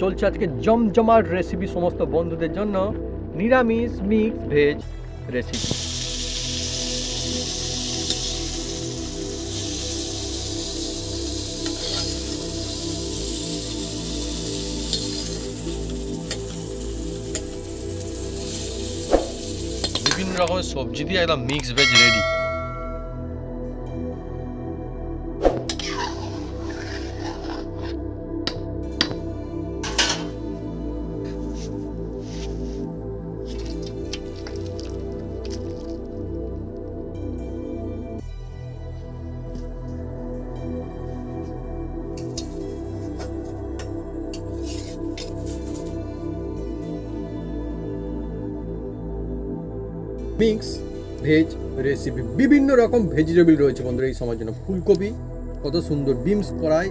চলছে আজকে জমজমাট রেসিপি সমস্ত বন্ধুদের জন্য নিরামিষ মিক্স ভেজ রেসিপি। বিভিন্ন রকমের সবজি দিয়ে একদম mix veg ready. Mix veg recipe, বিভিন্ন রকম ভেজিটেবল রয়েছে বন্ধুরা এই সময়ের জন্য। ফুলকপি কত সুন্দর, বিমস কড়াই,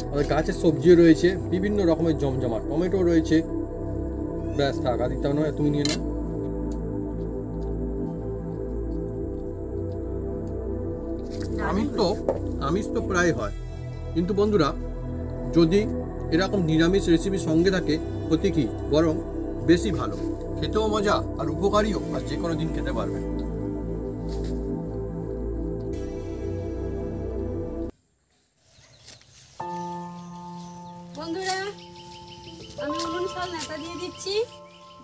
আমাদের গাছের সবজিও রয়েছে, বিভিন্ন রকমের জমজমাট, টমেটো রয়েছে। ব্যাস থাক, আর দিতে নয়, তুমি নিয়ে নাও। আমিষ তো প্রায় হয়, কিন্তু বন্ধুরা যদি এরকম নিরামিষ রেসিপি সঙ্গে থাকে ক্ষতি কি, বরং বেশি ভালো, খেতেও মজা আর উপকারীও, আর যে কোনো দিন খেতে পারবেন। বন্ধুরা আমি উনুন শাল নেতা দিয়ে দিচ্ছি,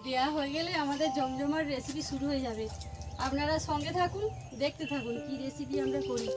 দেওয়া হয়ে গেলে আমাদের জমজমার রেসিপি শুরু হয়ে যাবে। আপনারা সঙ্গে থাকুন, দেখতে থাকুন কি রেসিপি আমরা করি।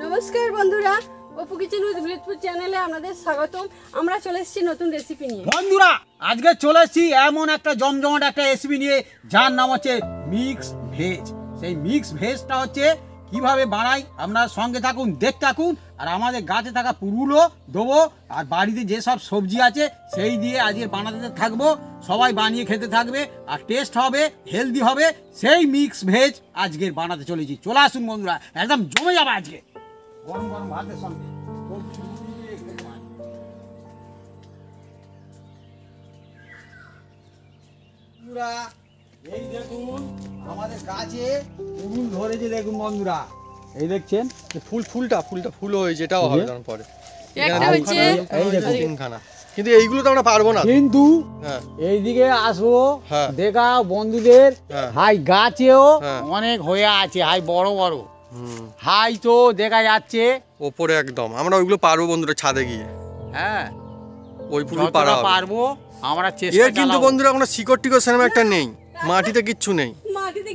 নমস্কার বন্ধুরা, অপু কিচেন উইথ ভিলেজপুর চ্যানেলে আপনাদের স্বাগতম। আমরা চলে এসেছি নতুন রেসিপি নিয়ে। বন্ধুরা আজকে চলে এসেছি এমন একটা জমজমাট একটা রেসিপি নিয়ে, যার নাম হচ্ছে মিক্স ভেজ। সেই মিক্স ভেজটা হচ্ছে কিভাবে বানাই, আপনারা সঙ্গে থাকুন, দেখতে থাকুন। আর আমাদের গাছে থাকা পুরুলও দেবো, আর বাড়িতে যেসব সবজি আছে সেই দিয়ে আজকে বানাতে থাকবো। সবাই বানিয়ে খেতে থাকবে, আর টেস্ট হবে, হেলদি হবে। সেই মিক্স ভেজ আজকের বানাতে চলেছি। চলে আসুন বন্ধুরা, একদম জমে যাবে আজকে গরম গরম ভাতের সঙ্গে। এই দেখুন আমাদের গাছে ফুল ধরেছে, দেখুন বন্ধুরা, এই দেখছেন ফুলটা ফুলও হয়েছে, এটাও হবে পরে। একটা হচ্ছে এই দেখুন তিনখানা, কিন্তু এইগুলো তো আমরা পারবো না। কিন্তু এইদিকে আসবো, দেখা বন্ধুদের হাই গাছেও অনেক হয়ে আছে, হাই বড় বড় হাই তো দেখা যাচ্ছে ওপরে একদম। আমরা ওইগুলো পারবো বন্ধুরা, ছাদে গিয়ে। হ্যাঁ ওই ফুল পারবো আমরা, চেষ্টা কিন্তু বন্ধুরা কোনো শিকড় টিকড় সেরকম একটা নেই, মাটিতে কিচ্ছু নেই,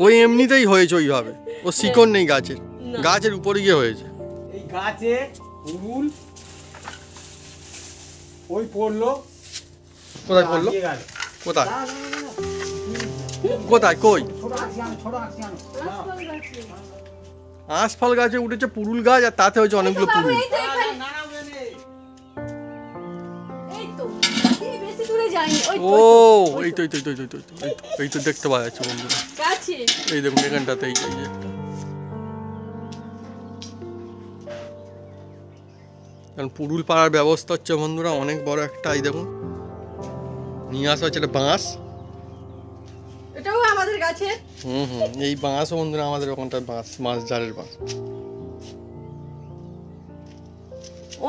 ওই এমনিতেই হয়েছে ওইভাবে। ও শিকড় নেই গাছের, গাছের উপরে গিয়ে হয়েছে। এই গাছে ফুল ওই পড়লো, কোথায় পড়লো? কোথায় কোথায় কই? আঁশফল গাছে উঠেছে পুরুল গাছ, আর তাতে হয়েছে অনেকগুলো পুরুল। ও এই তো এই তো দেখতে পাওয়া যাচ্ছে বন্ধুরা, এই দেখুন এখানটাতে এই যে কারণ পুরুল পাড়ার ব্যবস্থা হচ্ছে বন্ধুরা অনেক বড় একটা। এই দেখুন নিয়ে আসা হচ্ছে একটা বাঁশ, এটাও আমাদের গাছে। এই বাঁশও বন্ধুরা আমাদের ওখানটা বাঁশ জারের বাঁশ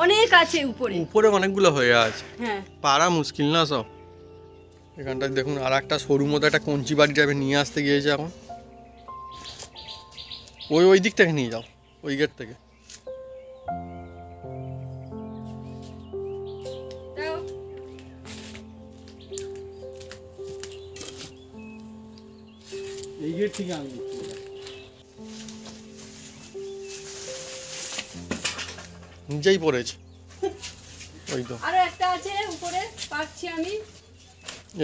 অনেক আছে, উপরে অনেকগুলো হয়ে আছে। হ্যাঁ, পারা মুশকিল না সব। এখানটায় দেখুন আর একটা সরু মতো একটা কঞ্চি বাড়ি যাবে, নিয়ে আসতে গিয়েছে এখন। ওই দিক থেকে নিয়ে যাও, ওই গেট থেকে। এই গেট থেকে আমি নিজেই পড়েছে। ওই তো আরো একটা আছে উপরে, পাচ্ছি আমি।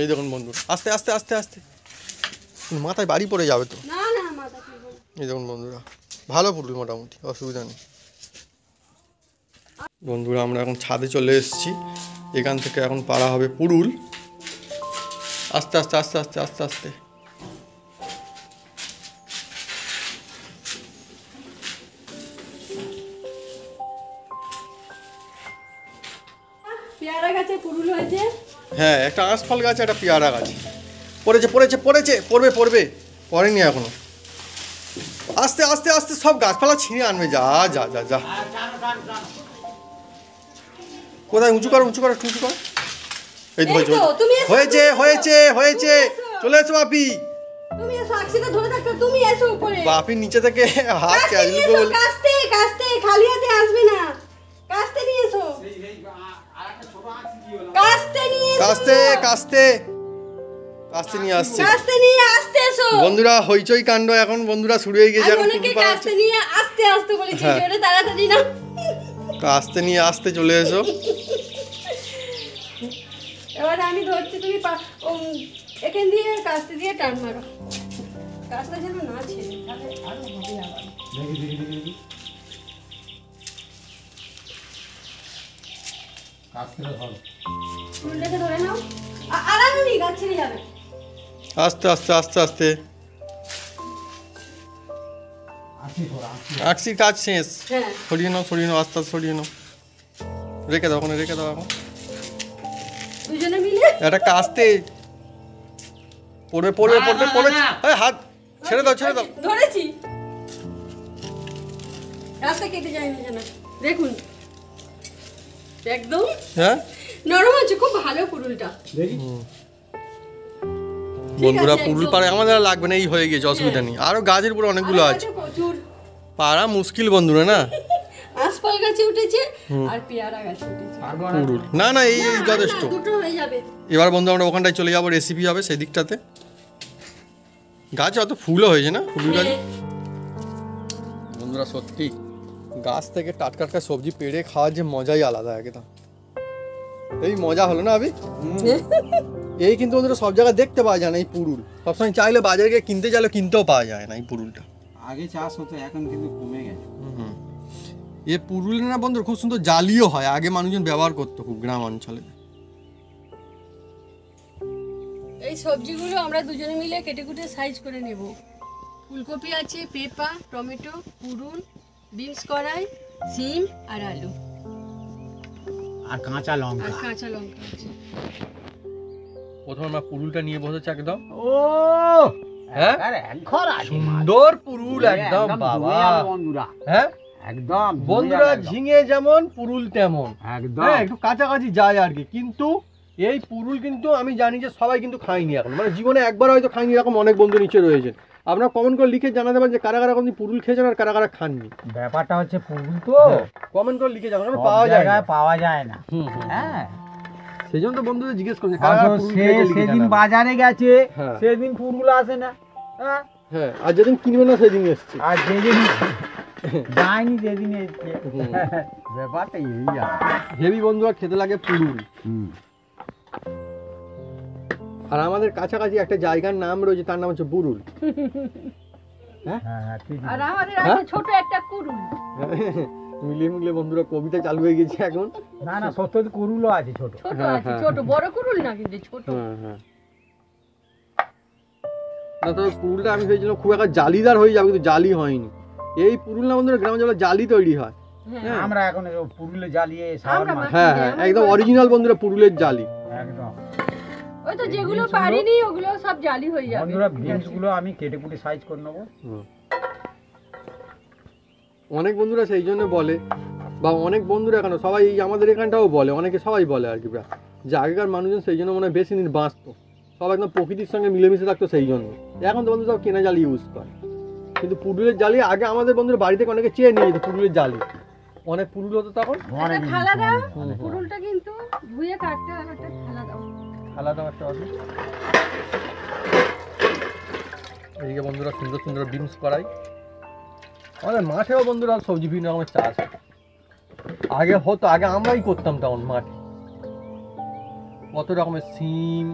এই দেখুন বন্ধু, আস্তে আস্তে আস্তে আস্তে, মাথায় বাড়ি পড়ে যাবে তো। না না, মাথা পড়বে না। এই দেখুন বন্ধুরা, ভালো পুরুল, মোটামুটি অসুবিধা নেই। বন্ধুরা আমরা এখন ছাদে চলে এসেছি, এখান থেকে এখন পাড়া হবে পুরুল। আস্তে আস্তে আস্তে আস্তে আস্তে আস্তে। পেয়ারা গাছে পুরুল হয়েছে, হ্যাঁ, একটা আঁশফল গাছ, একটা পেয়ারা গাছ পড়েছে পড়েছে পড়েছে, পড়বে পড়বে, পড়েনি এখনো। আস্তে আস্তে আস্তে সব গাছপালা ছিঁড়ে আনবে। যা যা যা যা, কোথায়? উঁচু করো উঁচু করো উঁচু করো। এই তো এই তো, তুমি এসো, হয়েছে তুমি হয়েছে এসো, হয়েছে, তুমি এসো। চলে এসো বাপি। তুমি এসো, আকশিটা ধরে থাকো, তুমি এসো উপরে। বাপি নিচে থেকে হাত কাস্তে ক্যাজলি নিয়ে করে এসো, বলে, কাস্তে কাস্তে, খালি হাতে আসবে না। কাস্তে নিয়ে এসো, কাস্তে নিয়ে এসো, কাস্তে কাস্তে কাস্তে নিয়ে আসছে। কাস্তে নিয়ে আসতে এসো। বন্ধুরা হইচই কাণ্ড এখন বন্ধুরা শুরু হয়ে গেছে। আমি এখন অনেকে পুকুর পাড়া কাস্তে নিয়ে আসতে আসতে বলেছি, হ্যাঁ। জোরে তাড়াতাড়ি না। কাস্তে নিয়ে আসতে চলে এসো। এবার আমি ধরছি, তুমি এখান দিয়ে কাস্তে দিয়ে টান মারো। কাস্তে যেন না ছেড়ে, তাহলে আরো হবে আবার। ফুলটাকে ধরে নাও, আরামে নি, গাছ ছেড়ে যাবে। আস্তে আস্তে আস্তে আস্তে। আকসির কাজ শেষ। হ্যাঁ, সরিয়ে নাও আস্তে আস্তে সরিয়ে নাও। রেখে দাও ওখানে, রেখে দাও এখন। দুজনে মিলে একটা কাস্তে পড়বে পড়বে পড়বে পড়বে। এই হাত ছেড়ে দাও ছেড়ে দাও। ধরেছি, রাস্তা কেটে যায়নি যেন। দেখুন একদম হ্যাঁ নরম আছে, খুব ভালো পুরুলটা। বন্ধুরা আছে, পুরুল একদম। পাড়ে আমাদের আর লাগবে না, এই হয়ে গেছে, অসুবিধা নেই। আরো গাছের উপরে অনেকগুলো আর আছে, প্রচুর পাড়া মুশকিল বন্ধুরা না। আঁশফল গাছে উঠেছে আর পেয়ারা গাছে উঠেছে। পুরুল না না, এই না, যথেষ্ট। না, দুটো হয়ে যাবে। এবার বন্ধু আমরা ওখানটায় চলে যাবো, রেসিপি হবে সেই দিকটাতে। গাছে অত ফুলও হয়েছে না, ফুল গাছ। বন্ধুরা সত্যি গাছ থেকে টাটকা টাটকা সবজি পেড়ে খাওয়ার যে মজাই আলাদা একদম। এই মজা হলো না আবি? এই কিন্তু বন্ধুরা সব জায়গায় দেখতে পাওয়া যায় না এই পুরুল। সবসময় চাইলে বাজারে গিয়ে কিনতে চাইলে কিনতেও পাওয়া যায় না এই পুরুলটা। আগে চাষ হতো, এখন কিন্তু কমে গেছে। এ পুরুল না বন্ধুরা খুব সুন্দর জালিও হয়, আগে মানুষজন ব্যবহার করতো খুব গ্রাম অঞ্চলে। এই সবজিগুলো আমরা দুজনে মিলে কেটে কুটে সাইজ করে নেব। ফুলকপি আছে, পেঁপা, টমেটো, পুরুল, বিনস কড়াই, সিম আর আলু আর কাঁচা আর লঙ্কা। কাঁচা লঙ্কা আছে। প্রথমে আমরা পুরুলটা নিয়ে বসেছি একদম। ও হ্যাঁ এক ঘর আছে সুন্দর পুরুল একদম বাবা। বন্ধুরা, হ্যাঁ একদম বন্ধুরা ঝিঙে যেমন পুরুল তেমন। একদম হ্যাঁ একটু কাছাকাছি যায় আর কি, কিন্তু এই পুরুল কিন্তু আমি জানি যে সবাই কিন্তু খায়নি এখন, মানে জীবনে একবার হয়তো খায়নি, এরকম অনেক বন্ধু নিচে রয়েছেন। আপনারা কমেন্ট করে লিখে জানাতে পারেন যে কারা কারা কোনদিন পুরুল খেয়েছেন আর কারা কারা খাননি। ব্যাপারটা হচ্ছে পুরুল তো কমেন্ট করে লিখে জানাবেন, সব পাওয়া যায় না। জায়গায় পাওয়া যায় না। হুম, হ্যাঁ, সেই জন্য তো বন্ধুদের জিজ্ঞেস করছে কারা কারা পুরুল খেয়েছে লিখে সেদিন জানাবেন। বাজারে গেছে, হ্যাঁ। সেদিন পুরুল আসে না। হ্যাঁ, হ্যাঁ আর যেদিন কিনবে না সেদিন এসছে। আর যেদিন যায়নি সেদিন এসছে। হুম। ব্যাপারটা এই আছে। হেভি বন্ধুরা খেতে লাগে পুরুল। আর আমাদের কাছাকাছি একটা জায়গার নাম রয়েছে, তার নাম হচ্ছে বুরুল। হ্যাঁ, হ্যাঁ, ঠিক আর আছে। আমাদের হ্যাঁ? আছে ছোট একটা কুরুল। মিলিয়ে মিলিয়ে বন্ধুরা কবিতা চালু হয়ে গেছে এখন। না না, সত্য কুরুলও আছে ছোট। ছোট হ্যাঁ, আছে, হ্যাঁ, ছোট, বড় কুরুল না কিন্তু ছোট। হ্যাঁ হ্যাঁ না, তবে পুরুলটা আমি ভেবেছিলাম খুব একটা জালিদার হয়ে যাবে, কিন্তু জালি হয়নি। এই পুরুল না বন্ধুরা গ্রামে যেগুলো জালি তৈরি হয়। হ্যাঁ, আমরা এখন পুরুলে জ্বালিয়ে সাবান আমরা মাখি। হ্যাঁ হ্যাঁ একদম অরিজিনাল বন্ধুরা পুরুলের জালি। একদম। ওই তো যেগুলো পারিনি ওগুলো সব জালি হয়ে যাবে। বন্ধুরা বিনস গুলো আমি কেটে কুটে সাইজ করে নেবো। অনেক বন্ধুরা সেই জন্য বলে, বা অনেক বন্ধুরা এখানে সবাই এই আমাদের এখানটাও বলে, অনেকে সবাই বলে আর কি, যে আগেকার মানুষজন সেই জন্য মনে হয় বেশি দিন বাঁচতো, সব একদম প্রকৃতির সঙ্গে মিলেমিশে থাকতো সেই জন্য। এখন তো বন্ধু সব কেনা জালি ইউজ করে, কিন্তু পুরুলের জালি আগে আমাদের বন্ধুরা বাড়ি থেকে অনেকে চেয়ে নিয়ে যেত পুরুলের জালি। অনেক পুরুল হতো তখন। অনেক একটা থালা দাও, হুম, হুম। পুরুলটা কিন্তু ধুয়ে কাটতে আর একটা থালা দাও। আলাদা একটা আছে। এইদিকে বন্ধুরা সুন্দর সুন্দর বিনস করাই। আমাদের মাঠেও বন্ধুরা সবজি বিভিন্ন রকমের চাষ হয়। আগে হতো, আগে আমরাই করতাম তখন মাঠে কত রকমের সিম,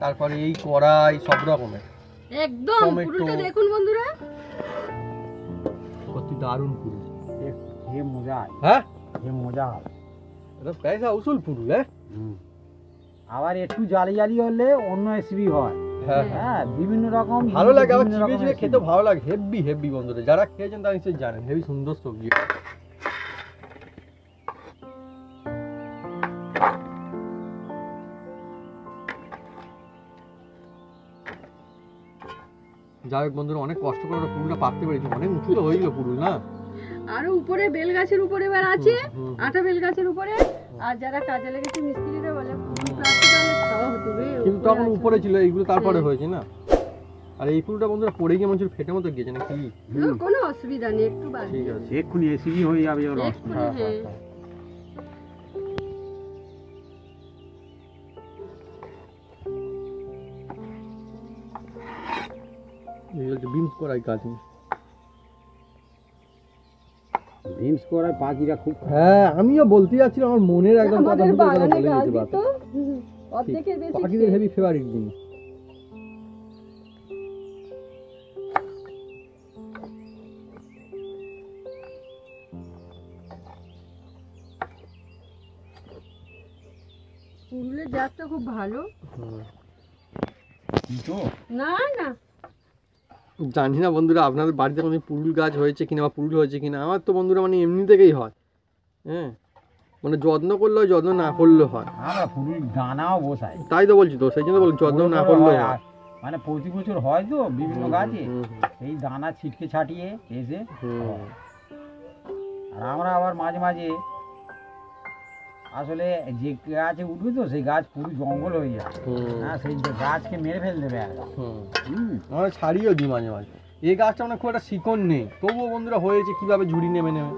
তারপরে এই কড়াই সব রকমের। একদম টমেটো। পুরুলটা দেখুন বন্ধুরা, সত্যি দারুণ পুরুল। হে মজা, হ্যাঁ হে মজা। এটা পয়সা উসুল পুরুল। হ্যাঁ আবার একটু জালি জালি হলে অন্য রেসিপি হয়। হ্যাঁ হ্যাঁ, বিভিন্ন রকম ভালো লাগে, আবার বিভিন্ন চিবিয়ে রকম চিবিয়ে recipe। খেতে ভালো লাগে। হেভি হেভি বন্ধুরা যারা খেয়েছেন তারা নিশ্চয়ই জানেন, হেভি সুন্দর সবজি। যাই হোক বন্ধুরা, অনেক কষ্ট করে আমরা পুরুলটা পাততে পেরেছি, অনেক উঁচু তো হয়ে গেল পুরুল না। আরো উপরে বেল গাছের উপরে এবার আছে, আটা বেল গাছের উপরে। আর যারা কাজে লেগেছে মিস্ত্রিরা বলে পুরুল প্লাস্টিক তাহলে খাওয়া হতো রে, কিন্তু তখন উপরে ছিল, এইগুলো তারপরে হয়েছে না। আর এই পুরুলটা বন্ধুরা পড়ে গিয়ে মনে ফেটে মতো গিয়েছে নাকি? কোনো অসুবিধা নেই, একটু বাদ ঠিক আছে, এক্ষুনি এসিবি হয়ে যাবে ওর। এক্ষুনি, হ্যাঁ হ্যাঁ। হ্যাঁ। বিমস করাই কাজ। বিমস করায় পাখিরা খুব হ্যাঁ, আমিও বলতে যাচ্ছিলাম, আমার মনের একদম কথা আমাদের ঢুকে গেল, বাগানে বলে গাছ দিতে দিত, পারতো। অর্ধেকের বেশি পাখিদের হেভি ফেভারিট জিনিস। পুরুলের জাতটা খুব ভালো। তো না না, জানি না বন্ধুরা আপনাদের বাড়িতে কোনো পুরুল গাছ হয়েছে কিনা বা পুরুল হয়েছে কিনা। আমার তো বন্ধুরা মানে এমনি থেকেই হয়, হ্যাঁ, মানে যত্ন করলে হয়, যত্ন না করলে হয়। আমরা পুরুল দানাও বসাই, তাই তো বলছি, তো সেই জন্য বলছি যত্ন না করলে হয়। মানে প্রতি বছর হয় তো বিভিন্ন গাছে, হুম, এই দানা ছিটকে ছাটিয়ে এসে হুম, হয়। আর আমরা আবার মাঝে মাঝে আসলে যে গাছে উঠবে তো সেই গাছ পুরো জঙ্গল হয়ে যায়, হুম, হ্যাঁ, সেই গাছকে মেরে ফেল দেবে একদম। হুম। আমরা ছাড়িয়েও দিই মাঝে মাঝে। এই গাছটা মানে খুব একটা শিকড় নেই, তবুও বন্ধুরা হয়েছে কিভাবে ঝুড়ি নেমে নেমে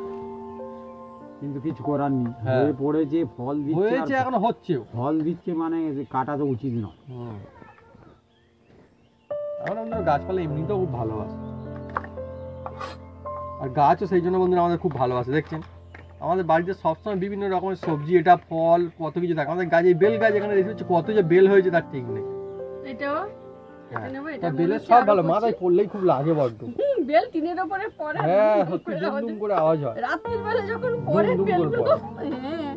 কিন্তু কিছু করার নেই, হ্যাঁ। হয়ে পড়েছে, ফল দিচ্ছে, হয়েছে, আর এখনো হচ্ছেও। ফল দিচ্ছে মানে কাটা তো উচিত নয়। আমরা বন্ধুরা গাছপালা এমনিতেও খুব ভালোবাসে, আর গাছও সেই জন্য বন্ধুরা আমাদের খুব ভালোবাসে। দেখছেন আমাদের বাড়িতে সবসময় বিভিন্ন রকমের সবজি, এটা ফল, কত কিছু থাকে আমাদের গাছে। বেল গাছ এখানে দেখতে হচ্ছে কত যে বেল হয়েছে তার ঠিক নেই। এটাও হ্যাঁ, এটা নেবো, তা এটা মনে বেলের হচ্ছে সব আরো ভালো, করছি। মাথায় পড়লেই খুব লাগে বড্ড। বেল টিনের উপরে পড়ে, হ্যাঁ, দুম দুম সত্যি করে দুম আওয়াজ দুম করে আওয়াজ হয়। রাত্রির বেলা যখন পড়ে দুম দুম করে বেলগুলো, পড়ে। হ্যাঁ,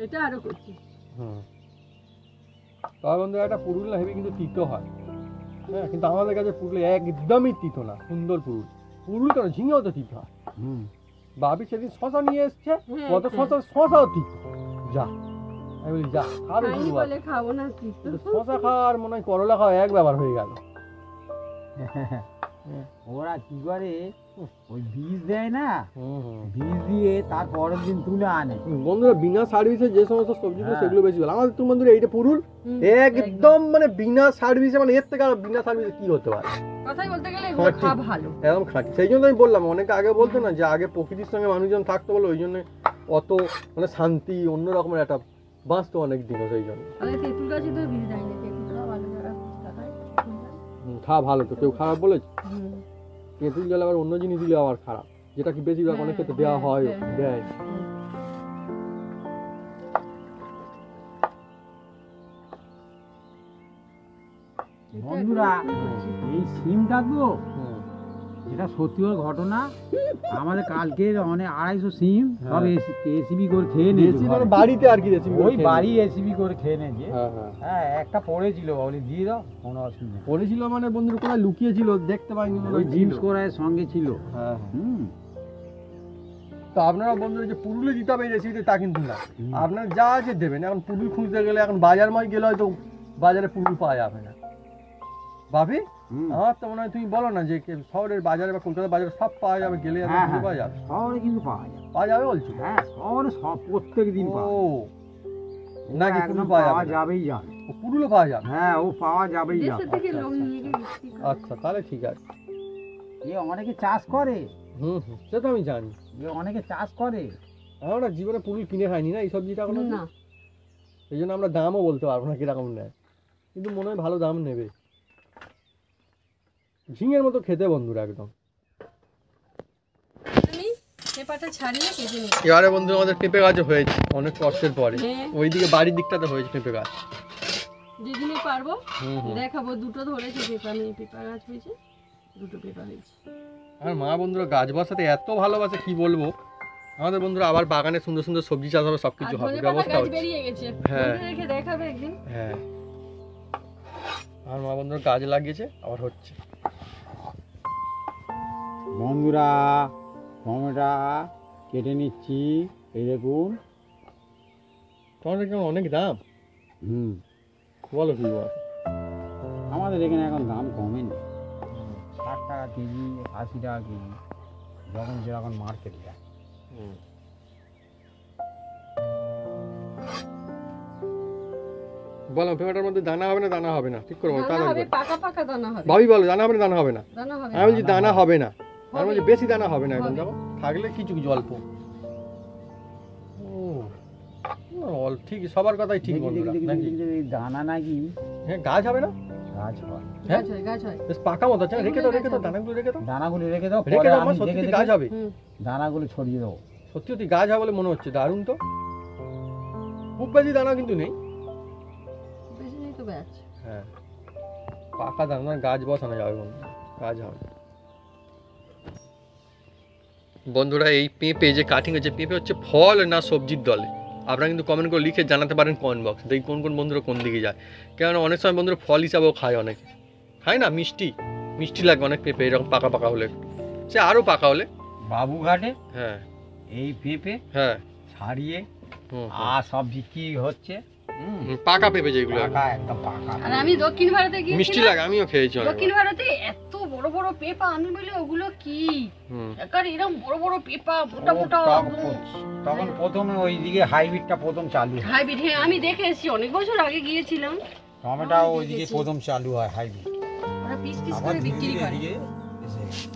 এটা আরো করছি। হুম, তবে বন্ধুরা একটা পুরুল না হেবি কিন্তু তিতো হয়, হ্যাঁ, কিন্তু আমাদের কাছে পুরুল একদমই তিতো না, সুন্দর পুরুল। পুরুল কেন, ঝিঙেও তো তিতো হয়। ভাবি সেদিন শশা নিয়ে এসছে, হ্যাঁ, কত শশাও তিতো। যা, আমি বলি যা খাবে খাইনি পুরুল, বলে খাবো না, কি তো। কিন্তু শশা খাওয়ার মনে হয় করলা খাওয়া এক ব্যাপার হয়ে গেল। ওরা কি করে, ওই বীজ দেয় না, হুম, হুম। বীজ দিয়ে তার পরের দিন তুলে আনে। বন্ধুরা বিনা সার্ভিসে যে সমস্ত সবজিগুলো হ্যাঁ। সেগুলো বেশি ভালো। আমাদের তো বন্ধুরা এইটা পুরুল হুম, একদম মানে বিনা সার্ভিসে, মানে এর থেকে আর বিনা সার্ভিসে কি হতে পারে? কথাই বলতে গেলে এগুলো খাঁটি। খাওয়া ভালো। একদম খাঁটি। সেই জন্য আমি বললাম, অনেকে আগে বলতো না যে আগে প্রকৃতির সঙ্গে মানুষজন থাকতো বলে ওই জন্য অত মানে শান্তি, অন্য রকমের একটা বাঁচতো অনেক দিনও। সেই জন্য তাহলে তেঁতুল গাছে তো বীজ দেয় না, তেঁতুল খাওয়া ভালো, যারা ফুচকা খায়। খাওয়া ভালো, তো কেউ খারাপ বলেছে? হুম, তেঁতুল জল আবার অন্য জিনিস দিলে আবার খারাপ, যেটা কি বেশিরভাগ অনেক ক্ষেত্রে দেওয়া হয়, হ্যাঁ, দেয়। হুম। বন্ধুরা এই সিমটা তো, হুম, এটা সত্যি ঘটনা। আমাদের কালকের অনেক 250 সিম সব এসিবি করে খেয়ে নিয়েছে দেশি ঘরে। মানে বাড়িতে আর কি রেসিপি ওই বাড়ি এসিবি করে খেয়ে নিয়েছে। হ্যাঁ হ্যাঁ হ্যাঁ, একটা পড়েছিল, বলি দিয়ে দাও, কোনো অসুবিধা নেই। পড়েছিল মানে বন্ধুর কোথায় লুকিয়েছিল দেখতে পাইনি মনে ওই হয় জিমস ছিল। করার সঙ্গে ছিল। হ্যাঁ হ্যাঁ। হুম, তো আপনারা বন্ধুরা যে পুরুলে দিতে হবে এই রেসিপিতে তা কিন্তু না, আপনারা যা আছে দেবেন। এখন পুরুল খুঁজতে গেলে এখন বাজার মাস গেলে হয়তো বাজারে পুরুল পাওয়া যাবে না। ভাবি হুম। আমার তো মনে হয় তুমি বলো না যে শহরের বাজারে বা কলকাতার বাজারে সব পাওয়া যাবে, গেলে আর হ্যাঁ, পুরুল পাওয়া যাবে। শহরে কিন্তু পাওয়া যায়। পাওয়া যাবে বলছো? হ্যাঁ, শহরে সব প্রত্যেক দিন ও, পাওয়া যায়। নাকি একদম পুরুল পাওয়া পাওয়া যাবে না? যাবেই যাবে। ও, পুরুলও পাওয়া যাবে? হ্যাঁ, ও পাওয়া যাবেই দেশের যাবে। থেকে আচ্ছা, লোক আচ্ছা, নিয়ে গিয়ে বিক্রি করে। আচ্ছা তাহলে ঠিক আছে। এ অনেকে চাষ করে, হুম হুম, সে তো আমি জানি। এ অনেকে চাষ করে। আমরা জীবনে পুরুল কিনে খাইনি না এই সবজিটা কোনো, না, এই জন্য আমরা দামও বলতে পারবো না কিরকম নেয়, কিন্তু মনে হয় ভালো দাম নেবে। ঝিঙের মতো খেতে বন্ধুরা একদম। আমি পেঁপাটা ছাড়িয়ে কেটে নিই। এবারে বন্ধু আমাদের পেঁপে গাছ হয়েছে অনেক কষ্টের পরে, হ্যাঁ। ওইদিকে বাড়ির দিকটাতে হয়েছে পেঁপে গাছ। যেদিনে পারবো হুম হুম। দেখাবো। দুটো ধরেছে পেঁপা, নিয়ে পেঁপা গাছ হয়েছে, দুটো পেঁপা হয়েছে। আর মা বন্ধুরা গাছ বসাতে এত ভালোবাসে কি বলবো। আমাদের বন্ধুরা আবার বাগানে সুন্দর সুন্দর সবজি চাষ হবে, আর সবকিছু হবে, ধনেপাতা ব্যবস্থা গাছ হচ্ছে। বেরিয়ে গেছে, হ্যাঁ। বন্ধু রেখে দেখাবে একদিন। হ্যাঁ, আর মা বন্ধুরা গাছ লাগিয়েছে, আবার হচ্ছে। বন্ধুরা টমেটো কেটে নিচ্ছি, এই দেখুন। টমেটো কেমন অনেক দাম, হুম, বলো কি বল? আমাদের এখানে এখন দাম কমেনি, 60 টাকা কেজি, 80 টাকা কেজি, যখন যেরকম মার্কেট যায়। বলো পেঁপেটার মধ্যে দানা হবে না দানা হবে না ঠিক করে বলো, দানা তাড়াতাড়ি হবে, বলো। পাকা পাকা দানা হবে। ভাবি বলো দানা হবে না দানা হবে না। দানা হবে। আমি বলছি দানা হবে না, আমি বলছি হবে। বেশি দানা হবে না এখন হবে। দেখো থাকলে কিছু কিছু অল্প। অল্প ঠিক সবার কথাই ঠিক বন্ধুরা নাকি? দানা নাকি হ্যাঁ গাছ হবে না, গাছ হয়, হ্যাঁ গাছ হয়, গাছ হয়। বেশ পাকা মতো আছে, রেখে দাও দানাগুলো রেখে দাও, দানাগুলো রেখে দাও, রেখে পরে দাও, আমি আমার সত্যি দেখে সত্যি গাছ দেখে হবে, হুম, দানাগুলো ছড়িয়ে দেবো। সত্যি সত্যি গাছ হবে বলে মনে হচ্ছে, দারুণ তো। খুব বেশি দানা কিন্তু নেই, বেশি নেই তো ব্যাচ। হ্যাঁ পাকা দানা গাছ বসানো যাবে বন্ধুরা, গাছ হবে। বন্ধুরা এই পেঁপে যে কাটিং হচ্ছে, পেঁপে হচ্ছে ফল না সবজির দলে? আপনারা কিন্তু কমেন্ট করে লিখে জানাতে পারেন কমেন্ট বক্সে, দেখি কোন কোন বন্ধুরা কোন দিকে যায়। কেননা অনেক সময় বন্ধুরা ফল হিসাবেও খায়, অনেকে খায় না, মিষ্টি মিষ্টি লাগে অনেক পেঁপে এরকম পাকা পাকা হলে, সে আরও পাকা হলে। বাবুঘাটে হ্যাঁ এই পেঁপে হ্যাঁ ছাড়িয়ে হুম, আর সব বিক্রি হচ্ছে, পাকা পেঁপে যেগুলো পাকা একদম পাকা। আর আমি দক্ষিণ ভারতে মিষ্টি গিয়েছিলাম, লাগে, আমিও খেয়েছি অনেকবার। দক্ষিণ ভারতে এত বড় বড় পেঁপা, আমি বলি ওগুলো কি হুম একার এরকম বড় বড় পেঁপা, মোটা মোটা তখন প্রথমে ওইদিকে হাইব্রিডটা প্রথম চালু হয়, হাইব্রিড। হ্যাঁ আমি দেখে এসেছি, অনেক বছর আগে গিয়েছিলাম। টমেটাও ওইদিকে প্রথম চালু হয় হাইব্রিড, ওরা পিস পিস আবার করে ধীরে বিক্রি ধীরে করে। ধীরে এসে গেছে।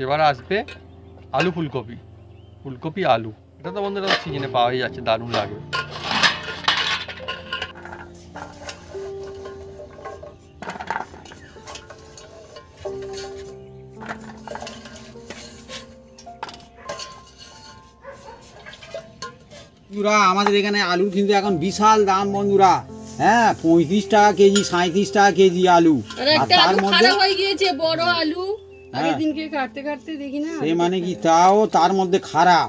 এবার আসবে আলু ফুলকপি, ফুলকপি আলু, এটা তো বন্ধুরা সিজনে পাওয়াই যাচ্ছে, দারুণ লাগে। বন্ধুরা আমাদের এখানে আলুর কিন্তু এখন বিশাল দাম বন্ধুরা, হ্যাঁ 35 টাকা কেজি, 37 টাকা কেজি আলু, আর আর একটা তার আলু মধ্যে খারাপ হয়ে গিয়েছে, বড় আলু। আগের হ্যাঁ। দিনকে কাটতে কাটতে দেখি না সে মানে কি তাও তার মধ্যে খারাপ।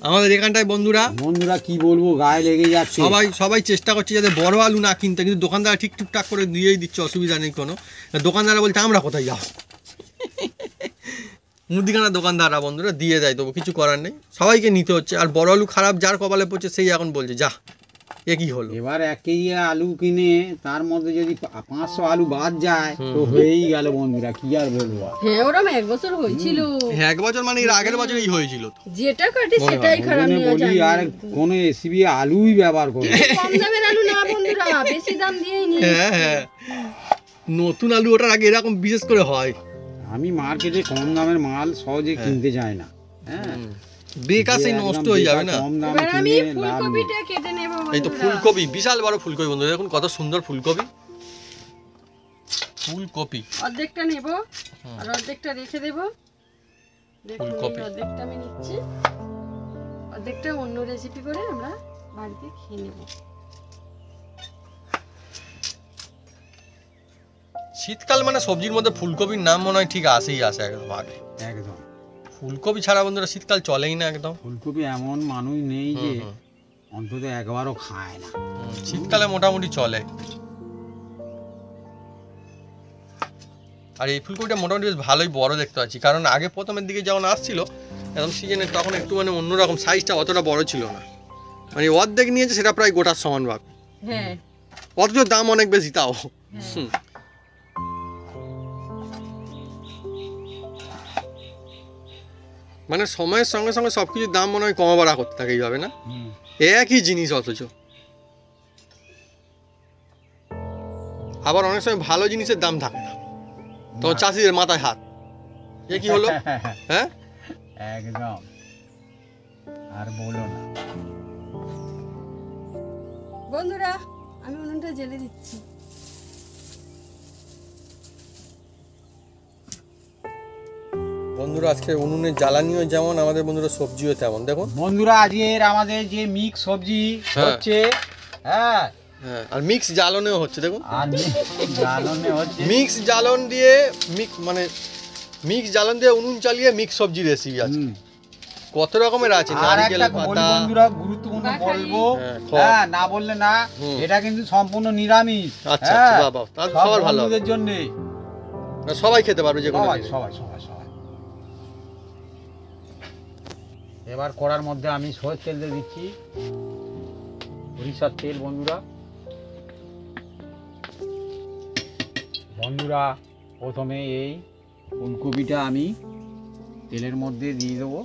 আমাদের এখানটায় বন্ধুরা বন্ধুরা কি বলবো, গায়ে লেগে যাচ্ছে। সবাই চেষ্টা করছে যাতে বড় আলু না কিনতে, কিন্তু দোকানদার ঠিক টুকটাক করে দিয়েই দিচ্ছে, অসুবিধা নেই কোনো। দোকানদাররা বলছে আমরা কোথায় যাও, মুদিখানা দোকানদাররা বন্ধুরা দিয়ে দেয়, তবু কিছু করার নেই, সবাইকে নিতে হচ্ছে। আর বড় আলু খারাপ যার কপালে পড়ছে সেই এখন বলছে যা এ কি হলো। এবার 1 কেজি আলু কিনে তার মধ্যে যদি 500 আলু বাদ যায় তো হয়েই গেল বন্ধুরা, কি আর বলবো। হ্যাঁ ওরম এক বছর হয়েছিল, হ্যাঁ 1 বছর মানে এর আগের বছরই হয়েছিল তো। যেটা কাটে সেটাই খারাপ ওজনে নেওয়া বলি যায় আর কোন এসিবি আলুই ব্যবহার করবে। কম দামের আলু না বন্ধুরা, বেশি দাম দিয়েই নিয়ে হ্যাঁ হ্যাঁ নতুন আলু ওটার আগে এরকম বিশেষ করে হয়, আমি মার্কেটে কম দামের মাল সহজে কিনতে চাই না, হ্যাঁ বেকার সেই নষ্ট হয়ে যাবে না। কম দামে এবার আমি কিনে লাভ নেই। ফুলকপিটা কেটে নেব এই তো বন্ধুরা। ফুলকপি, বিশাল বড় ফুলকপি বন্ধুরা, দেখুন কত সুন্দর ফুলকপি। ফুলকপি অর্ধেকটা নেব আর অর্ধেকটা রেখে দেব। দেখুন ফুলকপি। এই অর্ধেকটা আমি নিচ্ছি, অর্ধেকটা অন্য রেসিপি করে আমরা বাড়িতে খেয়ে নেব। শীতকাল মানে সবজির মধ্যে ফুলকপির নাম মনে হয় ঠিক আসেই আসে একদম আগে। একদম ফুলকপি ছাড়া বন্ধুরা শীতকাল চলেই না একদম। ফুলকপি এমন মানুষ নেই যে হুম, অন্তত একবারও খায় না। শীতকালে মোটামুটি চলে। আর এই ফুলকপিটা মোটামুটি বেশ ভালোই বড় দেখতে পাচ্ছি, কারণ আগে প্রথমের দিকে যখন আসছিল একদম সিজনে তখন একটু মানে অন্যরকম, সাইজটা অতটা বড় ছিল না, মানে অর্ধেক নিয়েছে সেটা প্রায় গোটার সমান ভাগ, হ্যাঁ অথচ দাম অনেক বেশি তাও। হুম। মানে সময়ের সঙ্গে সঙ্গে সব কিছুর দাম মনে হয় কমা বাড়া করতে থাকে এইভাবে না, একই জিনিস অথচ। আবার অনেক সময় ভালো জিনিসের দাম থাকে না, তখন চাষিদের মাথায় হাত, এ কি হলো, হ্যাঁ একদম আর বলো না। বন্ধুরা আমি উনুনটা জ্বেলে দিচ্ছি। বন্ধুরা আজকে উনুনের জ্বালানিও যেমন, আমাদের বন্ধুরা সবজিও তেমন। দেখুন বন্ধুরা আজকের আমাদের যে মিক্স সবজি হ্যাঁ। হচ্ছে, হ্যাঁ হ্যাঁ, আর মিক্স জ্বালনেও হচ্ছে দেখুন, আর জাননে হচ্ছে মিক্স জ্বালন দিয়ে মিক্স জ্বালন দিয়ে উনুন চালিয়ে মিক্স সবজি রেসিপি আছে, হুম। কত রকমের আছে। আর নারকেল একটা বলি পাতা, বন্ধুরা গুরুত্বপূর্ণ বলবো, হ্যাঁ, হ্যাঁ না বললে না, হুম। এটা কিন্তু সম্পূর্ণ নিরামিষ। আচ্ছা, হ্যাঁ, বাহ, বাহ, তাহলে সব সবার ভালো হবে। বন্ধুদের জন্য সবাই খেতে পারবে যে কোনো সবাই দিনে। সবাই সবাই সবাই। এবার কড়ার মধ্যে আমি সরষের তেল দিয়ে দিচ্ছি, সরিষার তেল। বন্ধুরা প্রথমে এই ফুলকপিটা আমি তেলের মধ্যে দিয়ে দেবো।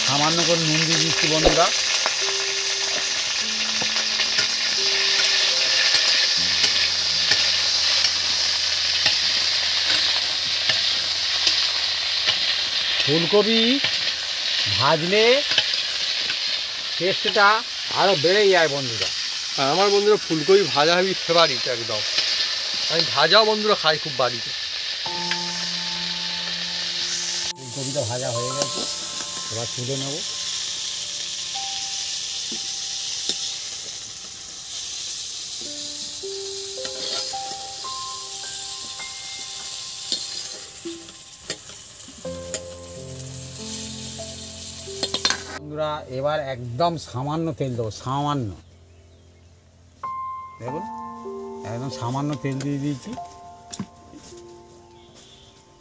সামান্য করে নুন দিয়ে দিচ্ছি বন্ধুরা। ফুলকপি ভাজলে টেস্টটা আরও বেড়ে যায় বন্ধুরা। আর আমার বন্ধুরা ফুলকপি ভাজা আমি ফেভারিট একদম, আমি ভাজাও বন্ধুরা খাই খুব বাড়িতে। ফুলকপিটা ভাজা হয়ে গেছে, এবার তুলে নেব। বন্ধুরা এবার একদম সামান্য তেল দেবো, সামান্য, দেখুন একদম সামান্য তেল দিয়ে দিয়েছি।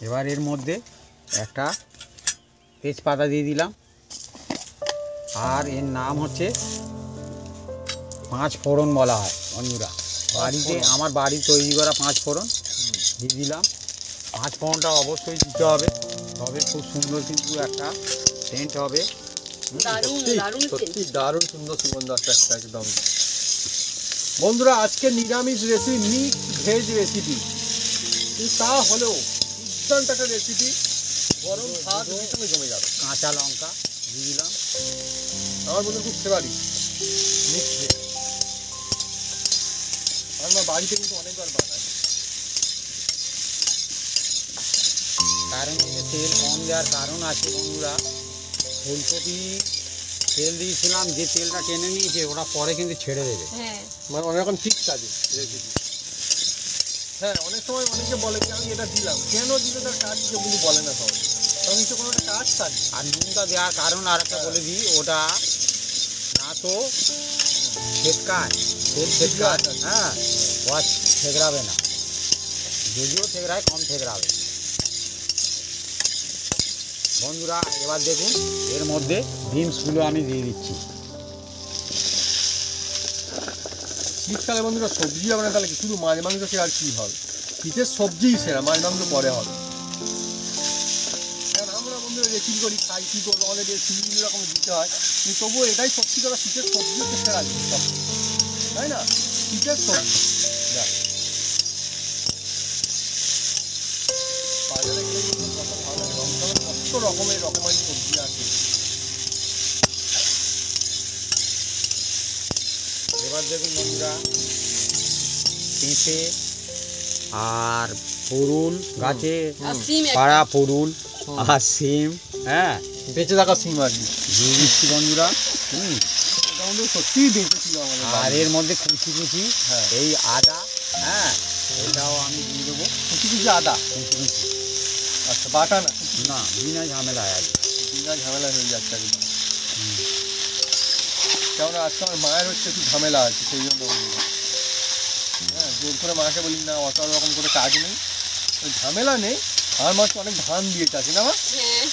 এবার এর মধ্যে একটা তেজপাতা দিয়ে দিলাম, আর এর নাম হচ্ছে 5 ফোড়ন বলা হয় বন্ধুরা। বাড়িতে আমার বাড়ি তৈরি করা 5 ফোড়ন দিয়ে দিলাম। 5 ফোড়নটা অবশ্যই দিতে হবে, তবে খুব সুন্দর কিন্তু একটা সেন্ট হবে। সত্যি দারুণ সুন্দর সুগন্ধ আসছে একটা একদম। বন্ধুরা আজকে নিরামিষ রেসিপি, মিক্স ভেজ রেসিপি, কিন্তু তা হলেও দুর্দান্ত একটা রেসিপি, গরম ভাত ভীষণ জমে যাবে। কাঁচা লঙ্কা দিয়ে দিলাম। আমার বন্ধু খুব ফেভারিট মিক্স ভেজ, আমার বাড়িতে কিন্তু অনেকবার বানায়। কারণ তেল কম দেওয়ার কারণ আছে বন্ধুরা, ফুলকপি তেল দিয়েছিলাম, যে তেলটা টেনে নিয়েছে ওটা পরে কিন্তু ছেড়ে দেবে। হ্যাঁ, মানে অনেক রকম টিপস আছে রেসিপি। হ্যাঁ, অনেক সময় অনেকে বলে যে আমি এটা দিলাম, কেন দিলে তার কাজ কেউ কিন্তু বলে না সবাই, কারণ নিশ্চয় কোনো একটা কাজ থাকবে। আর নুনটা দেওয়ার কারণ আর একটা বলে দিই, ওটা না তো ছেটকায়, তেল ছেটকায়, হ্যাঁ ওয়া ঠেকরাবে না, যদিও ঠেকরায় কম ঠেকরাবে। বন্ধুরা এবার দেখুন এর মধ্যে বিনসগুলো আমি দিয়ে দিচ্ছি। শীতকালে বন্ধুরা সবজি হবে না, তাহলে কি শুধু মাছ মাংস খেয়ে আর কি হবে? শীতের সবজিই সেরা, মাছ মাংস পরে হবে। কারণ আমরা বন্ধুরা রেসিপি করি, খাই, কী করবো, আমাদের বিভিন্ন রকম দিতে হয়, কিন্তু তবুও এটাই সত্যি কথা, শীতের সবজি হচ্ছে সেরা জিনিস, তাই না? শীতের সবজি দেখ, বাজারে গেলে কিন্তু কত ভালো লাগে, কত রকমের সবজি আছে। এবার দেখুন বন্ধুরা পেঁপে আর পুরুল গাছে আর সিম পাড়া পুরুল আর সিম, হ্যাঁ বেঁচে থাকা সিম আর কি দিয়ে দিচ্ছি বন্ধুরা। এটা বন্ধু সত্যিই বেঁচে ছিল আমাদের আর বাড়িতে। এর মধ্যে কুচি কুচি হ্যাঁ। এই আদা, হ্যাঁ এটাও আমি দিয়ে দেবো, কুচি কুচি আদা, কুচি কুচি, আচ্ছা বাটা না, না বিনা ঝামেলায় আছে। বিনা ঝামেলা হয়ে যাচ্ছে আর কি। কেননা আজকে আমার মায়ের হচ্ছে একটু ঝামেলা আছে, সেই জন্য বন্ধুরা। হ্যাঁ, জোর করে মাকে বলি না, অত রকম করে কাজ নেই, ওই ঝামেলা নেই। আমার মা তো অনেক ধান দিয়েছে আছে না মা, হ্যাঁ,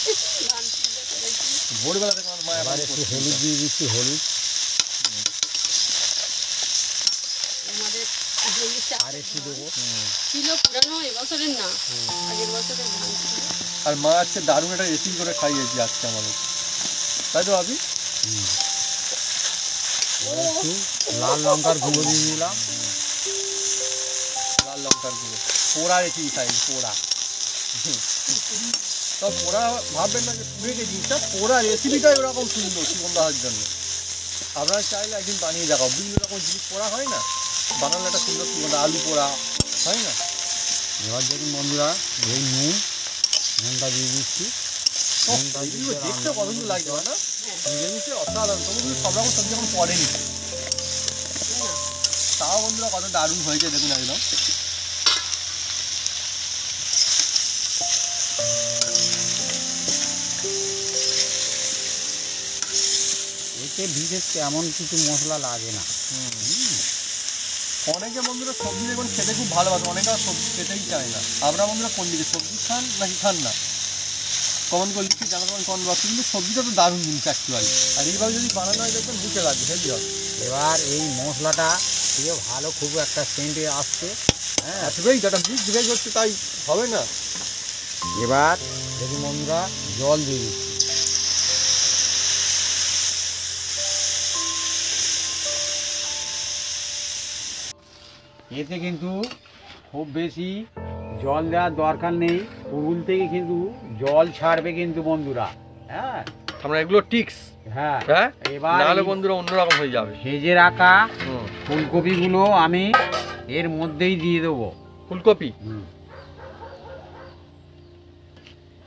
ধান সিদ্ধ করেছি। ভোরবেলা থেকে আমার মা এবার একটু হলুদ দিয়ে দিচ্ছি, হলুদ আমাদের হলুদ চাল আর একটু দেবো। ছিল পুরানো, এবছরের না, আগের বছরের ধান ছিল। আর মা আজকে দারুণ একটা রেসিপি করে খাইয়েছি আজকে আমাদের, তাই তো ভাবি? একটু লাল লঙ্কার গুঁড়ো দিয়ে দিলাম। লাল লঙ্কার গুঁড়ো, পোড়া রেসিপি খাই, পোড়া। তো পোড়া ভাববেন না যে পুড়ে যে জিনিসটা, পোড়া রেসিপিটাই ওরকম সুন্দর সুগন্ধ হওয়ার জন্য। আপনারা চাইলে একদিন বানিয়ে দেখাও, বিভিন্ন রকম জিনিস পোড়া হয় না, বানালে একটা সুন্দর সুগন্ধ, আলু পোড়া হয় না। এবার দেখুন বন্ধুরা এই নুনটা দিয়ে দিচ্ছি। নুনটা দিয়ে দেখতে কত সুন্দর লাগছে না, জিনিসটা অসাধারণ। তবু কিন্তু সব রকম সবজি এখন পড়েনি, তাও বন্ধুরা কত দারুণ হয়েছে দেখুন একদম। এতে বিশেষ এমন কিছু মশলা লাগে না। অনেকে বন্ধুরা সবজি দেখুন খেতে খুব ভালোবাসে, অনেকে আর সবজি খেতেই চায় না। আপনারা বন্ধুরা কোন দিকে সবজি খান নাকি খান না, কমেন্ট করে লিখে জানাতে পারেন কমেন্ট বক্সে। কিন্তু সবজিটা তো দারুণ জিনিস অ্যাকচুয়ালি, আর এইভাবে যদি বানানো হয় দেখবেন মুখে লাগবে হেভি হবে। এবার এই মশলাটা দিয়ে ভালো খুব একটা সেন্টে আসছে। হ্যাঁ, আসবেই যেটা মিক্স ভেজ হচ্ছে তাই হবে না। এবার দেখুন বন্ধুরা জল দিয়ে দিচ্ছি। এতে কিন্তু খুব বেশি জল দেওয়ার দরকার নেই, পুকুর থেকে কিন্তু জল ছাড়বে কিন্তু বন্ধুরা। হ্যাঁ আমরা এগুলো টিক্স, হ্যাঁ, হ্যাঁ, এবার নাহলে বন্ধুরা অন্যরকম হয়ে যাবে। ভেজে রাখা ফুলকপিগুলো আমি এর মধ্যেই দিয়ে দেবো। ফুলকপি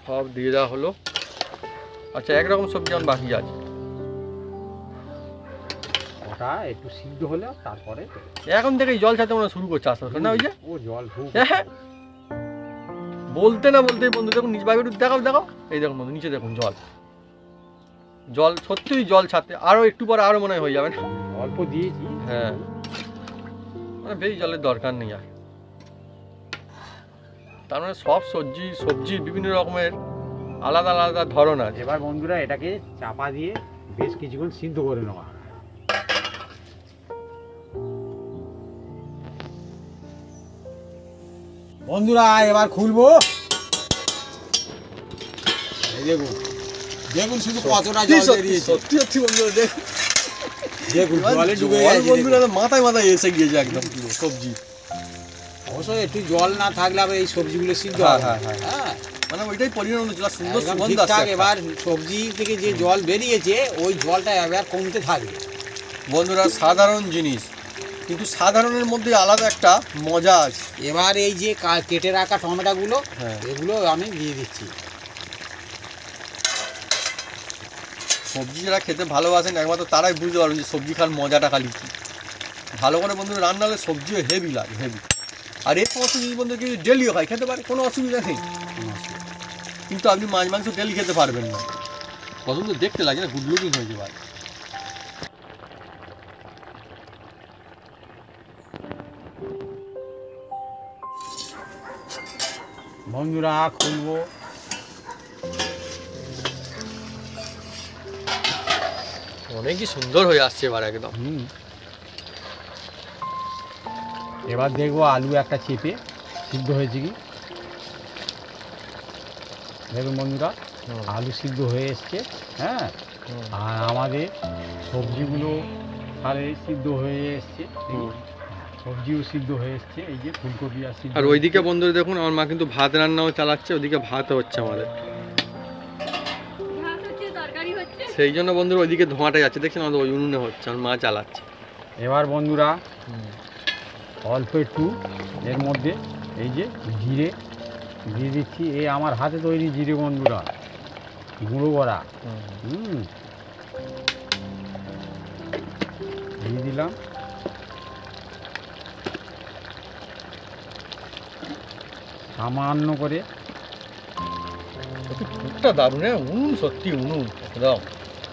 সব দিয়ে দেওয়া হলো। আচ্ছা, একরকম সবজি আমার বাকি আছে, ওটা একটু সিদ্ধ হলে তারপরে এখন থেকেই জল ছাড়তে মনে হয় শুরু করছে আস্তে আস্তে, না? ওই যে ও জল খুব হ্যাঁ, বলতে না বলতেই বন্ধু দেখুন নিজ বাইরে দেখাও দেখাও, এই দেখুন বন্ধু নিচে দেখুন জল, জল সত্যিই জল ছাড়তে আরো একটু পরে আরো মনে হয় হয়ে যাবে না? অল্প দিয়েছি। হ্যাঁ, মানে বেশি জলের দরকার নেই আর। তার মানে সব সবজির বিভিন্ন রকমের আলাদা আলাদা ধরন আছে। এবার বন্ধুরা এটাকে চাপা দিয়ে বেশ কিছুক্ষণ সিদ্ধ করে নেওয়া। বন্ধুরা এবার খুলবো। এই দেখুন দেখুন শুধু কতটা জল বেরিয়েছে। সত্যি সত্যি বন্ধুরা দেখুন, দেখুন জলে ডুবে জল গেছে। বন্ধুরা মাথায় মাথায় এসে গিয়েছে একদম পুরো সবজি। অবশ্যই একটু জল না থাকলে আবার এই সবজিগুলো সিদ্ধ হ্যাঁ, হবে। হ্যাঁ, হ্যাঁ। হ্যাঁ, মানে ওইটাই পরিমাণ অনুযায়ী সুন্দর একদম সুগন্ধ ঠিকঠাক। আসছে। এবার সবজি থেকে যে জল বেরিয়েছে ওই জলটা এবার কমতে থাকবে। বন্ধুরা সাধারণ জিনিস, কিন্তু সাধারণের মধ্যে আলাদা একটা মজা আছে। এবার এই যে কেটে রাখা টমেটোগুলো হ্যাঁ, এগুলো আমি দিয়ে দিচ্ছি। সবজি যারা খেতে ভালোবাসেন একমাত্র তারাই বুঝতে পারবেন যে সবজি খান মজাটা খালি কি। ভালো করে বন্ধু রান্না হলে সবজিও হেভি লাগে, হেভি। আর এই সমস্ত জিনিস বন্ধু কিছু ডেলিও খাই, খেতে পারে, কোনো অসুবিধা নেই। কিন্তু আপনি মাছ মাংস ডেলি খেতে পারবেন না। কত সুন্দর দেখতে লাগে না, গুড লুকিং হয়ে যাবে। বন্ধুরা খুলবো। অনেকই সুন্দর হয়ে আসছে এবার একদম। এবার দেখবো আলু একটা চেপে সিদ্ধ হয়েছে কি। দেখুন বন্ধুরা আলু সিদ্ধ হয়ে এসছে। হ্যাঁ, আর আমাদের সবজিগুলো তাহলে সিদ্ধ হয়ে এসছে। সবজিও সিদ্ধ হয়ে এসছে। এই যে ফুলকপি আর সিদ্ধ। আর ওইদিকে বন্ধুরা দেখুন আমার মা কিন্তু ভাত রান্নাও চালাচ্ছে, ওদিকে ভাত হচ্ছে আমাদের। ভাত হচ্ছে, তরকারি হচ্ছে। সেই জন্য বন্ধুরা ওইদিকে ধোঁয়াটা যাচ্ছে, দেখছেন আমাদের ওই উনুনে হচ্ছে, আমার মা চালাচ্ছে। এবার বন্ধুরা অল্প একটু এর মধ্যে এই যে জিরে দিয়ে দিচ্ছি। এই আমার হাতে তৈরি জিরে বন্ধুরা, গুঁড়ো করা। দিয়ে দিলাম। সামান্য করে ফুটটা দারুণ, হ্যাঁ উনুন, সত্যি উনুন একদম।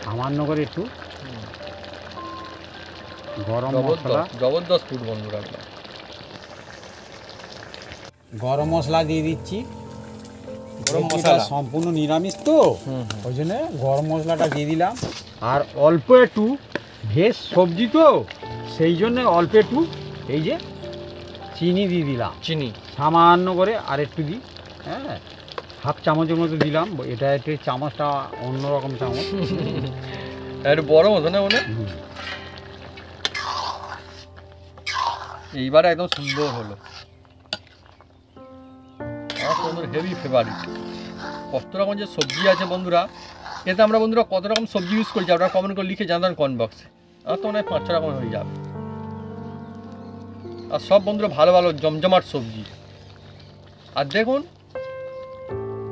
সামান্য করে একটু গরম মশলা, জবরদস্ত ফুট বন্ধুরা। গরম মশলা দিয়ে দিচ্ছি। গরম এটা মশলা সম্পূর্ণ নিরামিষ তো, ওই জন্য গরম মশলাটা দিয়ে দিলাম। আর অল্প একটু ভেজ সবজি তো, সেই জন্য অল্প একটু এই যে চিনি দিয়ে দিলাম, চিনি সামান্য করে আর একটু দিই। হ্যাঁ, হাফ চামচের মতো দিলাম। এটা একটু চামচটা অন্যরকম চামচ, একটু বড় মতো না মনে। এইবারে একদম সুন্দর হলো। আমার বন্ধুর হেভি ফেভারিট। কত রকম যে সবজি আছে বন্ধুরা, এতে আমরা বন্ধুরা কত রকম সবজি ইউজ করছি আপনারা কমেন্ট করে লিখে জানান কমেন্ট বক্সে। আমার তো মনে হয় 5-6 রকম হয়ে যাবে। আর সব বন্ধুরা ভালো ভালো জমজমাট সবজি। আর দেখুন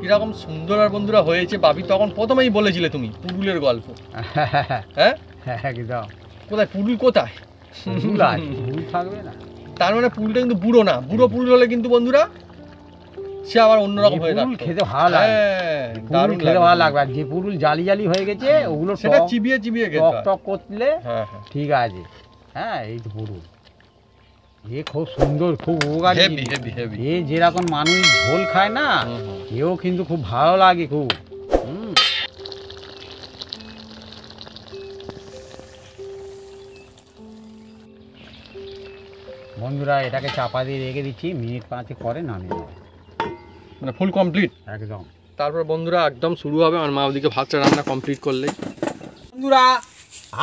কিরকম সুন্দর আর বন্ধুরা হয়েছে। বাপি তখন প্রথমেই বলেছিলে তুমি পুরুলের গল্প, হ্যাঁ একদম। কোথায় পুরুল, কোথায়? ভুল থাকবে না। তার মানে পুরুলটা কিন্তু বুড়ো না, বুড়ো পুরুল হলে কিন্তু বন্ধুরা সে আবার অন্যরকম হয়ে পুরুল থাকতো। খেতে ভালো লাগে, হ্যাঁ, পুরুল দারুণ খেতে লাগে। ভালো লাগবে। আর যে পুরুল জালি জালি হয়ে গেছে ওগুলো সেটা টক চিবিয়ে চিবিয়ে খেতে টক হয়। টক করলে হ্যাঁ হ্যাঁ, ঠিক আছে। হ্যাঁ, এই তো পুরুল এ খুব সুন্দর, খুব উপকারী হেভি জিনিস। Heavy heavy. এ যেরকম মানুষ ঝোল খায় না, এও কিন্তু খুব ভালো লাগে খুব। হুম। বন্ধুরা এটাকে চাপা দিয়ে রেখে দিচ্ছি, মিনিট 5 পরে নামিয়ে নেবো। মানে ফুল কমপ্লিট। একদম। তারপর বন্ধুরা একদম শুরু হবে। আমার মা ওদিকে ভাতটা রান্না কমপ্লিট করলেই। বন্ধুরা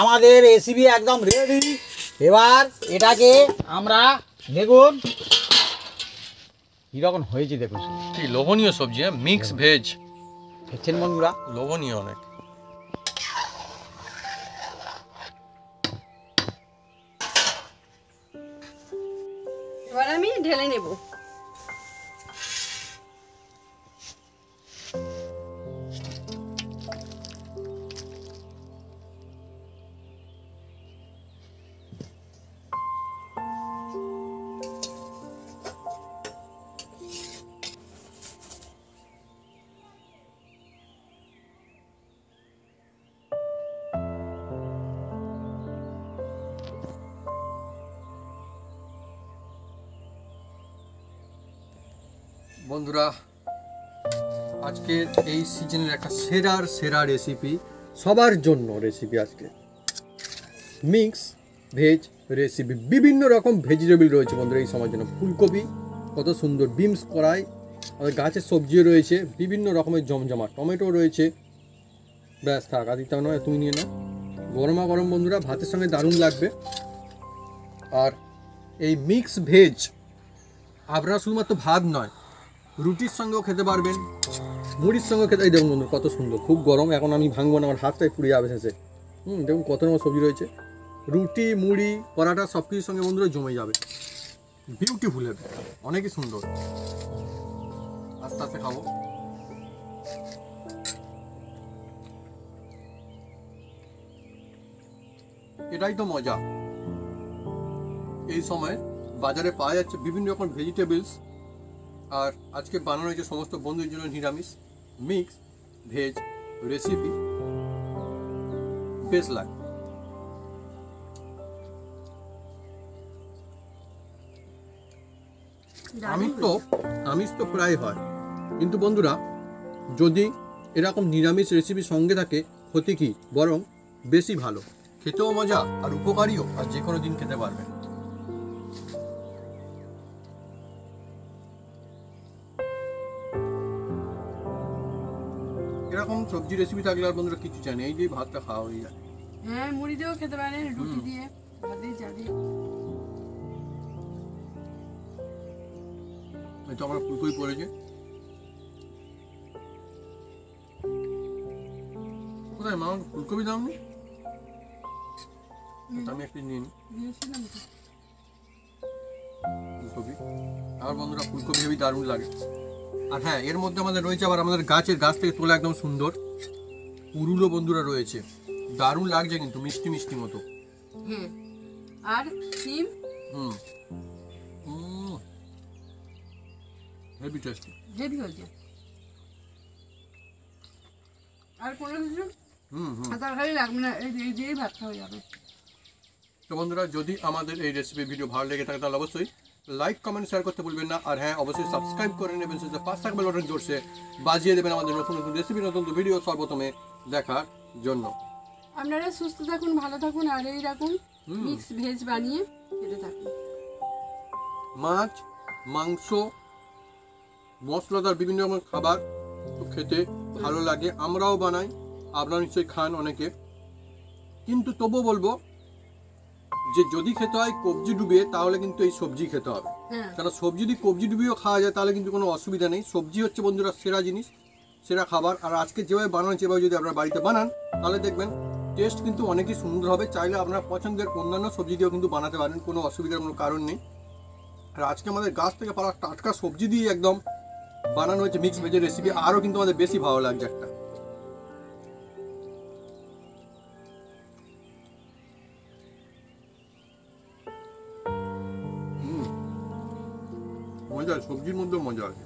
আমাদের রেসিপি একদম রেডি। এবার এটাকে আমরা দেখুন কীরকম হয়েছে, দেখুন শুধু। কি লোভনীয় সবজি, হ্যাঁ, মিক্স ভেজ। দেখছেন বন্ধুরা, লোভনীয় অনেক। এবার আমি ঢেলে নেব। বন্ধুরা আজকের এই সিজনের একটা সেরার সেরা রেসিপি, সবার জন্য রেসিপি আজকে মিক্স ভেজ রেসিপি। বিভিন্ন রকম ভেজিটেবল রয়েছে বন্ধুরা এই সময়ের জন্য। ফুলকপি, কত সুন্দর বিমস কড়াই, আমাদের গাছের সবজিও রয়েছে, বিভিন্ন রকমের জমজমা টমেটো রয়েছে। ব্যাস থাক, আদিত্য নয় তুমি নিয়ে নাও। গরমা গরম বন্ধুরা ভাতের সঙ্গে দারুণ লাগবে। আর এই মিক্স ভেজ আপনারা শুধুমাত্র ভাত নয়, রুটির সঙ্গেও খেতে পারবেন, মুড়ির সঙ্গেও খেতে। এই দেখুন বন্ধু কত সুন্দর, খুব গরম, এখন আমি ভাঙবো না, আমার হাতটাই পুড়ে যাবে শেষে। দেখুন কত রকম সবজি রয়েছে, রুটি মুড়ি পরাটা সব কিছুর সঙ্গে বন্ধুরা জমে যাবে। বিউটিফুল হবে, অনেকই সুন্দর। আস্তে আস্তে খাবো। এটাই তো মজা, এই সময় বাজারে পাওয়া যাচ্ছে বিভিন্ন রকম ভেজিটেবলস। আর আজকে বানানো হয়েছে সমস্ত বন্ধুদের জন্য নিরামিষ মিক্স ভেজ রেসিপি। বেশ লাগে। আমিষ তো প্রায় হয়, কিন্তু বন্ধুরা যদি এরকম নিরামিষ রেসিপি সঙ্গে থাকে ক্ষতি কি, বরং বেশি ভালো, খেতেও মজা আর উপকারীও, আর যে কোনো দিন খেতে পারবেন। এরকম সবজি রেসিপি থাকলে আর বন্ধুরা কিছু চাই না, এই যে ভাতটা খাওয়া হয়ে যায়। হ্যাঁ, মুড়ি দিয়েও খেতে পারেন, রুটি দিয়ে, ভাত দিয়ে, চা দিয়ে। এই তো আমার ফুলকপি পড়েছে। কোথায় মা, ফুলকপি দাওনি? আমি একটু নিয়ে নিই দিয়েছিলাম তো। ফুলকপি। আর বন্ধুরা ফুলকপি হেবি দারুণ লাগে। আর হ্যাঁ, এর মধ্যে আমাদের রয়েছে আবার আমাদের গাছ থেকে তোলা একদম সুন্দর পুরুলো বন্ধুরা রয়েছে, দারুণ লাগছে কিন্তু, মিষ্টি মিষ্টি মতো। হ্যাঁ, আর সিম। হেভি টেস্টি, হেভি হয়েছে। আর কোনো কিছু তরকারি লাগবে না, এই দিয়েই ভাত খাওয়া যাবে। তো বন্ধুরা যদি আমাদের এই রেসিপি ভিডিও ভালো লেগে থাকে তাহলে অবশ্যই লাইক কমেন্ট শেয়ার করতে ভুলবেন না। আর হ্যাঁ, অবশ্যই সাবস্ক্রাইব করে নেবেন, সেটা পাঁচ থাকবে বাটন জোরসে বাজিয়ে দেবেন আমাদের নতুন নতুন রেসিপি, নতুন ভিডিও সর্বপ্রথমে দেখার জন্য। আপনারা সুস্থ থাকুন, ভালো থাকুন, আর এইরকম মিক্স ভেজ বানিয়ে খেতে থাকুন। মাছ, মাংস, মশলাদার বিভিন্ন রকমের খাবার তো খেতে ভালো লাগে, আমরাও বানাই, আপনারা নিশ্চয়ই খান অনেকে। কিন্তু তবুও বলবো যে যদি খেতে হয় কবজি ডুবিয়ে, তাহলে কিন্তু এই সবজি খেতে হবে। কারণ সবজি যদি কবজি ডুবিয়েও খাওয়া যায় তাহলে কিন্তু কোনো অসুবিধা নেই। সবজি হচ্ছে বন্ধুরা সেরা জিনিস, সেরা খাবার। আর আজকে যেভাবে বানানো, যেভাবে যদি আপনারা বাড়িতে বানান তাহলে দেখবেন টেস্ট কিন্তু অনেকই সুন্দর হবে। চাইলে আপনার পছন্দের অন্যান্য সবজি দিয়েও কিন্তু বানাতে পারেন, কোনো অসুবিধার কোনো কারণ নেই। আর আজকে আমাদের গাছ থেকে পাওয়া টাটকা সবজি দিয়ে একদম বানানো হয়েছে মিক্স ভেজের রেসিপি, আরও কিন্তু আমাদের বেশি ভালো লাগছে একটা। মজা, সবজির মধ্যেও মজা আছে।